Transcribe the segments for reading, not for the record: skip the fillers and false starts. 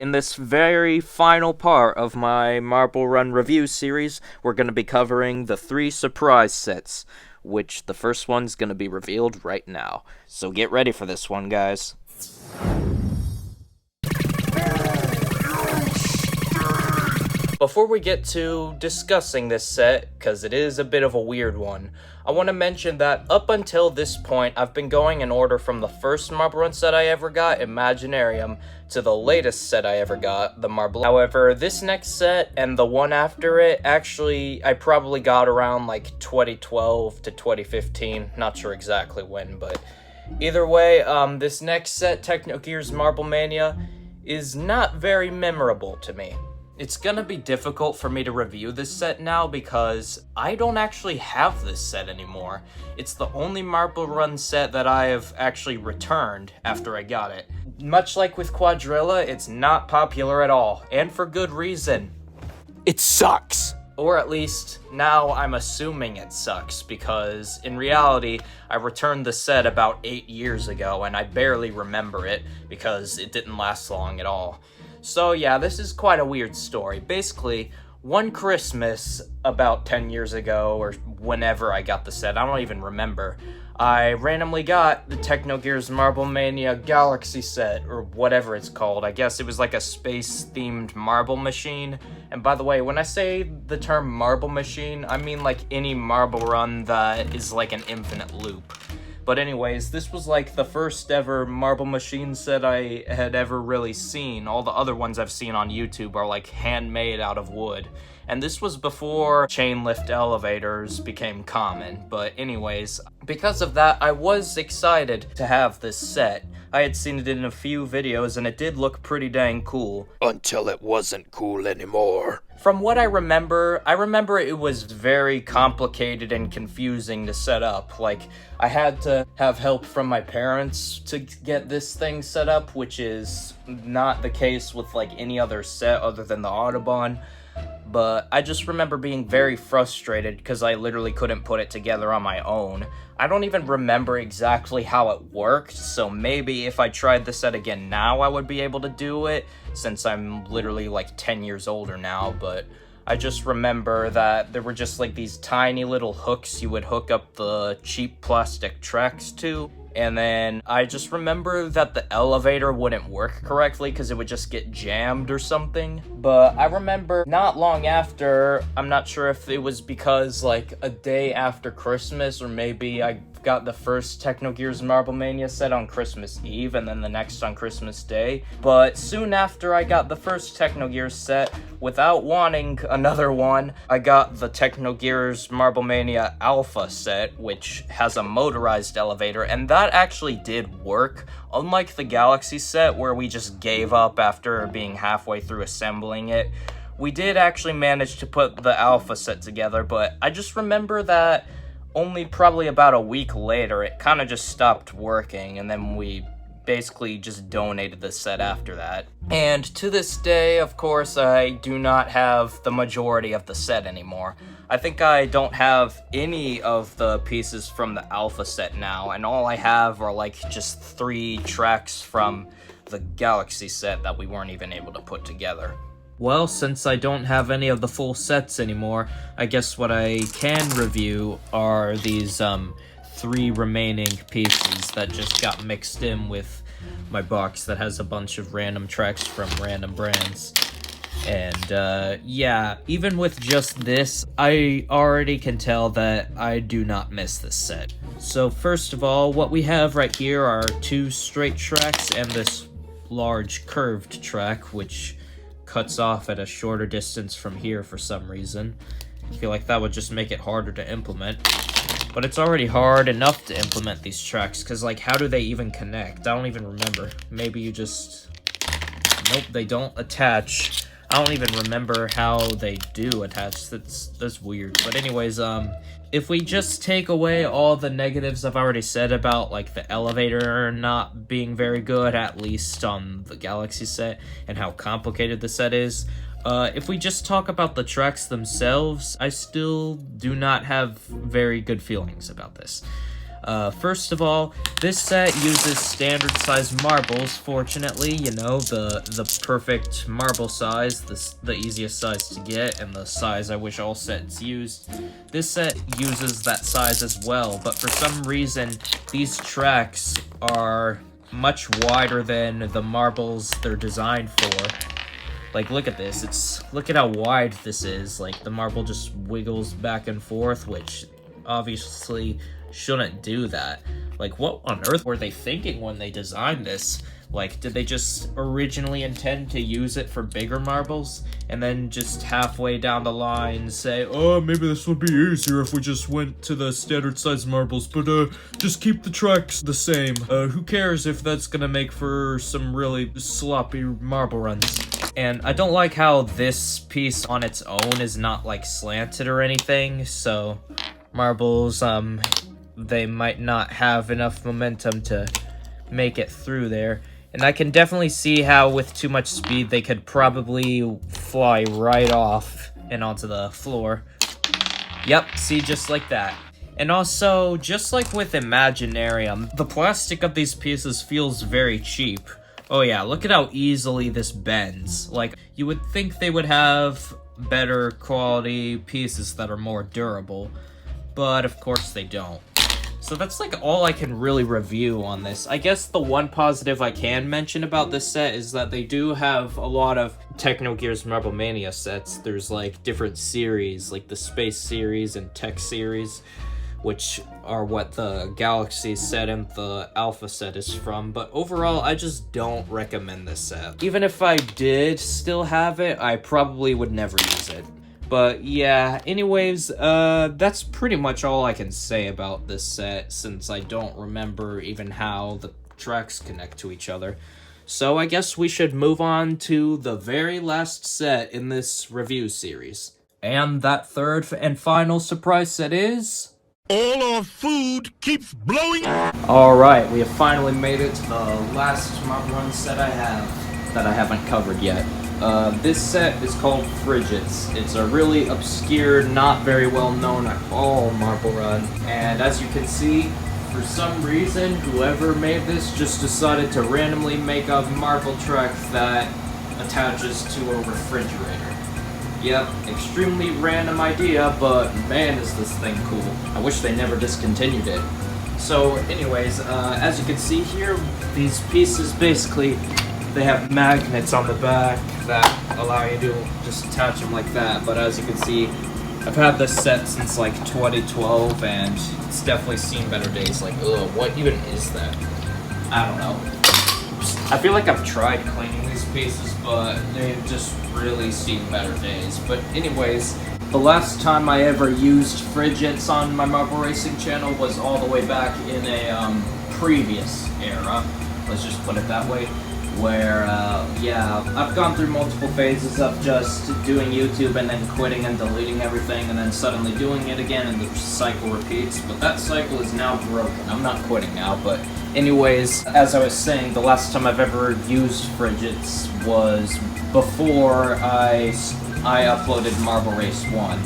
In this very final part of my Marble Run review series, we're going to be covering the 3 surprise sets, which the first one's going to be revealed right now. So get ready for this one, guys. Before we get to discussing this set, because it is a bit of a weird one, I want to mention that up until this point, I've been going in order from the first Marble Run set I ever got, Imaginarium, to the latest set I ever got, the Marble. However, this next set and the one after it, actually, I probably got around like 2012 to 2015, not sure exactly when, but either way, this next set, Technogear's Marble Mania, is not very memorable to me. It's gonna be difficult for me to review this set now because I don't actually have this set anymore. It's the only Marble Run set that I have actually returned after I got it. Much like with Quadrilla, it's not popular at all, and for good reason. It sucks! Or at least, now I'm assuming it sucks, because in reality, I returned the set about 8 years ago, and I barely remember it, because it didn't last long at all. So yeah, this is quite a weird story. Basically, one Christmas about 10 years ago, or whenever I got the set, I don't even remember, I randomly got the Technogear's Marble Mania Galaxy set, or whatever it's called. I guess it was like a space-themed marble machine. And by the way, when I say the term marble machine, I mean like any Marble Run that is like an infinite loop. But anyways, this was like the first ever marble machine set I had ever really seen. All the other ones I've seen on YouTube are like handmade out of wood. And this was before chain lift elevators became common. But anyways, because of that, I was excited to have this set. I had seen it in a few videos and it did look pretty dang cool. Until it wasn't cool anymore. From what I remember it was very complicated and confusing to set up. Like, I had to have help from my parents to get this thing set up, which is not the case with like any other set other than the Autobahn. But I just remember being very frustrated because I literally couldn't put it together on my own. I don't even remember exactly how it worked, so maybe if I tried the set again now I would be able to do it, since I'm literally like 10 years older now, but I just remember that there were just like these tiny little hooks you would hook up the cheap plastic tracks to. And then I just remember that the elevator wouldn't work correctly because it would just get jammed or something. But I remember not long after, I'm not sure if it was because like a day after Christmas, or maybe I got the first Technogear's Marble Mania set on Christmas Eve and then the next on Christmas Day. But soon after I got the first Technogear's set, without wanting another one, I got the Technogear's Marble Mania Alpha set, which has a motorized elevator, and that actually did work. Unlike the Galaxy set, where we just gave up after being halfway through assembling it, we did actually manage to put the Alpha set together, but I just remember that only probably about a week later, it kind of just stopped working, and then we basically just donated the set after that. And to this day, of course, I do not have the majority of the set anymore. I think I don't have any of the pieces from the Alpha set now, and all I have are like just 3 tracks from the Galaxy set that we weren't even able to put together. Well, since I don't have any of the full sets anymore, I guess what I can review are these 3 remaining pieces that just got mixed in with my box that has a bunch of random tracks from random brands. And yeah, even with just this, I already can tell that I do not miss this set. So first of all, what we have right here are 2 straight tracks and this large curved track, which cuts off at a shorter distance from here for some reason. I feel like that would just make it harder to implement. But it's already hard enough to implement these tracks, because like, how do they even connect? I don't even remember. Maybe you just... Nope, they don't attach. I don't even remember how they do attach. That's weird. But anyways, if we just take away all the negatives I've already said about like the elevator not being very good, at least on the Galaxy set, and how complicated the set is, if we just talk about the tracks themselves, I still do not have very good feelings about this. First of all, this set uses standard size marbles, fortunately, you know, the perfect marble size, the easiest size to get, and the size I wish all sets used. This set uses that size as well, but for some reason, these tracks are much wider than the marbles they're designed for. Like, look at this. Look at how wide this is. Like, the marble just wiggles back and forth, which obviously shouldn't do that. Like, what on earth were they thinking when they designed this? Like, did they just originally intend to use it for bigger marbles, and then just halfway down the line say, oh, maybe this would be easier if we just went to the standard size marbles, but just keep the tracks the same. Who cares if that's gonna make for some really sloppy marble runs? And I don't like how this piece on its own is not, like, slanted or anything, so marbles, they might not have enough momentum to make it through there. And I can definitely see how with too much speed they could probably fly right off and onto the floor. Yep, see, just like that. And also, just like with Imaginarium, the plastic of these pieces feels very cheap. Oh yeah, look at how easily this bends. Like, you would think they would have better quality pieces that are more durable, but of course they don't. So that's like all I can really review on this. I guess the one positive I can mention about this set is that they do have a lot of Technogear's Marble Mania sets. There's like different series, like the Space series and Tech series, which are what the Galaxy set and the Alpha set is from, but overall, I just don't recommend this set. Even if I did still have it, I probably would never use it. But yeah, anyways, that's pretty much all I can say about this set, since I don't remember even how the tracks connect to each other. So I guess we should move on to the very last set in this review series. And that third and final surprise set is... All our food keeps blowing. Alright, we have finally made it to the last marble run set I have that I haven't covered yet. This set is called Frigates. It's a really obscure, not very well known at all marble run, and as you can see, for some reason, whoever made this just decided to randomly make a marble track that attaches to a refrigerator. Yep, extremely random idea, but man is this thing cool. I wish they never discontinued it. So anyways, as you can see here, these pieces basically, they have magnets on the back that allow you to just attach them like that, but as you can see, I've had this set since like 2012, and it's definitely seen better days. Like, ugh, what even is that? I don't know. I feel like I've tried cleaning these pieces, but they've just really seen better days. But anyways, the last time I ever used Frigates on my marble racing channel was all the way back in a previous era, let's just put it that way, where, yeah, I've gone through multiple phases of just doing YouTube and then quitting and deleting everything and then suddenly doing it again, and the cycle repeats, but that cycle is now broken. I'm not quitting now, but anyways, as I was saying, the last time I've ever used Frigates was before I uploaded Marble Race 1.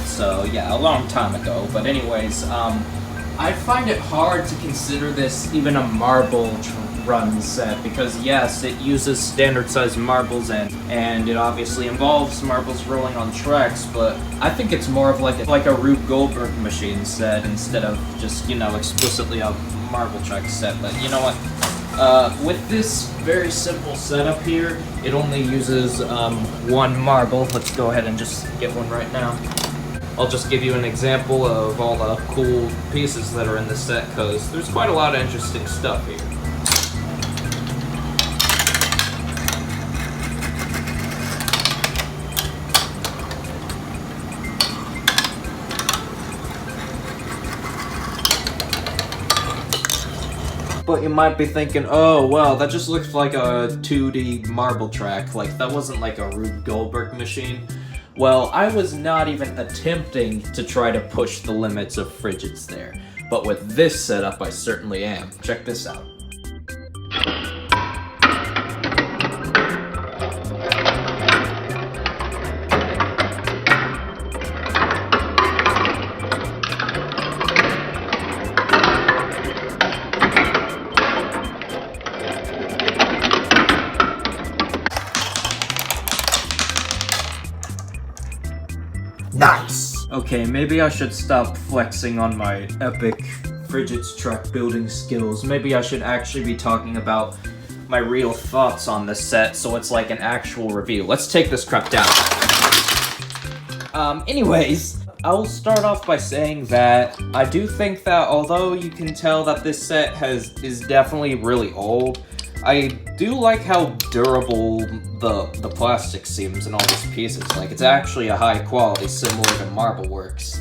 So yeah, a long time ago, but anyways, I find it hard to consider this even a marble run set, because yes, it uses standard sized marbles and it obviously involves marbles rolling on tracks, but I think it's more of like a Rube Goldberg machine set instead of just, you know, explicitly a marble track set. But you know what? With this very simple setup here, it only uses one marble. Let's go ahead and just get one right now. I'll just give you an example of all the cool pieces that are in this set, because there's quite a lot of interesting stuff here. But you might be thinking, oh, well, that just looks like a 2D marble track. Like, that wasn't like a Rube Goldberg machine. Well, I was not even attempting to try to push the limits of Frigates there. But with this setup, I certainly am. Check this out. Nice! Okay, maybe I should stop flexing on my epic Frigid's truck building skills. Maybe I should actually be talking about my real thoughts on this set, so it's like an actual review. Let's take this crap down. Anyways, I'll start off by saying that I do think that although you can tell that this set is definitely really old, I do like how durable the plastic seems in all these pieces. Like, it's actually a high quality, similar to MarbleWorks.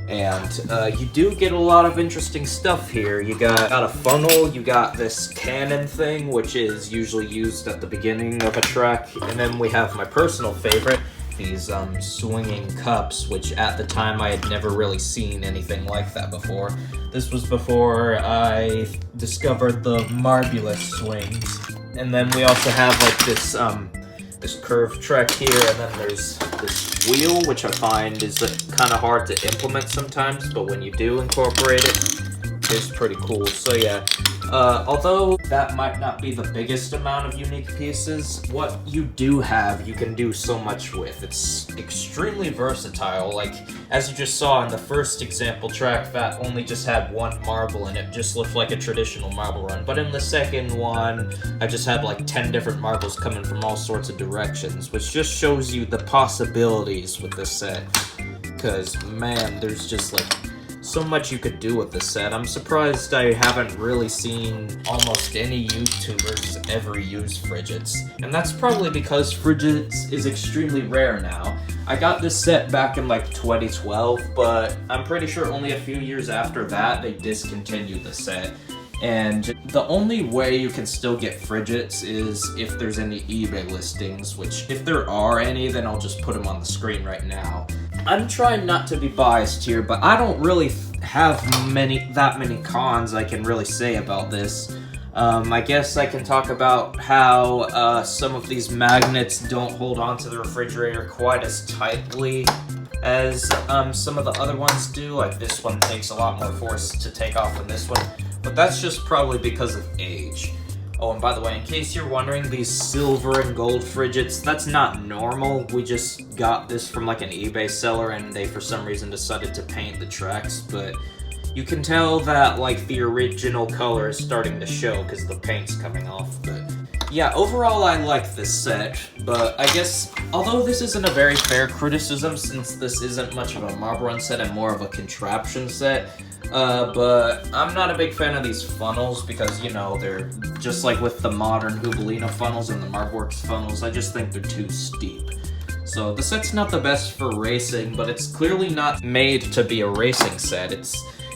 And you do get a lot of interesting stuff here. You got a funnel, you got this cannon thing, which is usually used at the beginning of a track, and then we have my personal favorite, these swinging cups, which at the time I had never really seen anything like that before. This was before I discovered the Marbulous swings. And then we also have like this curved track here, and then there's this wheel, which I find is kind of hard to implement sometimes, but when you do incorporate it, it's pretty cool. So yeah, although that might not be the biggest amount of unique pieces, what you do have, you can do so much with. It's extremely versatile. Like, as you just saw in the first example track, that only just had one marble and it just looked like a traditional marble run. But in the second one, I just had like 10 different marbles coming from all sorts of directions, which just shows you the possibilities with this set. Because, man, there's just like so much you could do with this set. I'm surprised I haven't really seen almost any YouTubers ever use Frigids. And that's probably because Frigids is extremely rare now. I got this set back in like 2012, but I'm pretty sure only a few years after that they discontinued the set. And the only way you can still get Frigids is if there's any eBay listings, which if there are any, then I'll just put them on the screen right now. I'm trying not to be biased here, but I don't really have that many cons I can really say about this. I guess I can talk about how some of these magnets don't hold onto the refrigerator quite as tightly as some of the other ones do. Like, this one takes a lot more force to take off than this one, but that's just probably because of age. Oh, and by the way, in case you're wondering, these silver and gold Frigids, that's not normal. We just got this from like an eBay seller and they for some reason decided to paint the tracks, but you can tell that like the original color is starting to show because the paint's coming off. But yeah, overall I like this set, but I guess although this isn't a very fair criticism since this isn't much of a marble run set and more of a contraption set, but I'm not a big fan of these funnels because, you know, they're just like with the modern Hubelina funnels and the MarbleWorks funnels, I just think they're too steep. So the set's not the best for racing, but it's clearly not made to be a racing set.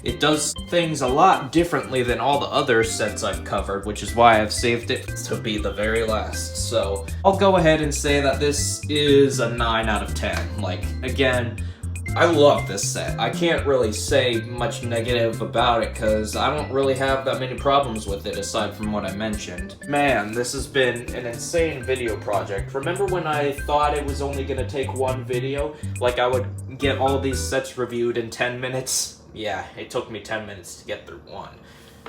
It does things a lot differently than all the other sets I've covered, which is why I've saved it to be the very last. So I'll go ahead and say that this is a 9 out of 10. Like, again, I love this set. I can't really say much negative about it because I don't really have that many problems with it aside from what I mentioned. Man, this has been an insane video project. Remember when I thought it was only gonna take one video? Like, I would get all these sets reviewed in 10 minutes? Yeah, it took me 10 minutes to get through one.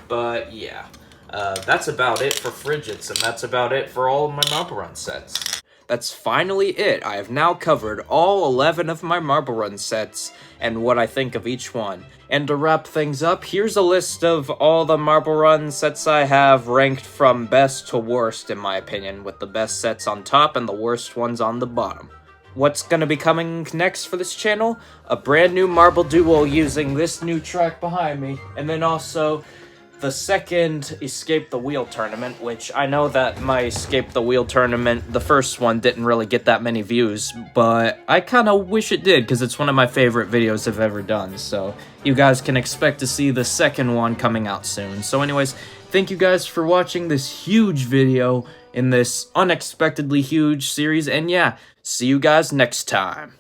But yeah, that's about it for Frigids, and that's about it for all of my Marble Run sets. That's finally it. I have now covered all 11 of my Marble Run sets and what I think of each one. And to wrap things up, here's a list of all the Marble Run sets I have ranked from best to worst in my opinion, with the best sets on top and the worst ones on the bottom. What's gonna be coming next for this channel? A brand new marble duo using this new track behind me, and then also the second Escape the Wheel tournament, which I know that my Escape the Wheel tournament, the first one, didn't really get that many views, but I kind of wish it did because it's one of my favorite videos I've ever done, so you guys can expect to see the second one coming out soon. So anyways, thank you guys for watching this huge video in this unexpectedly huge series, and yeah, see you guys next time.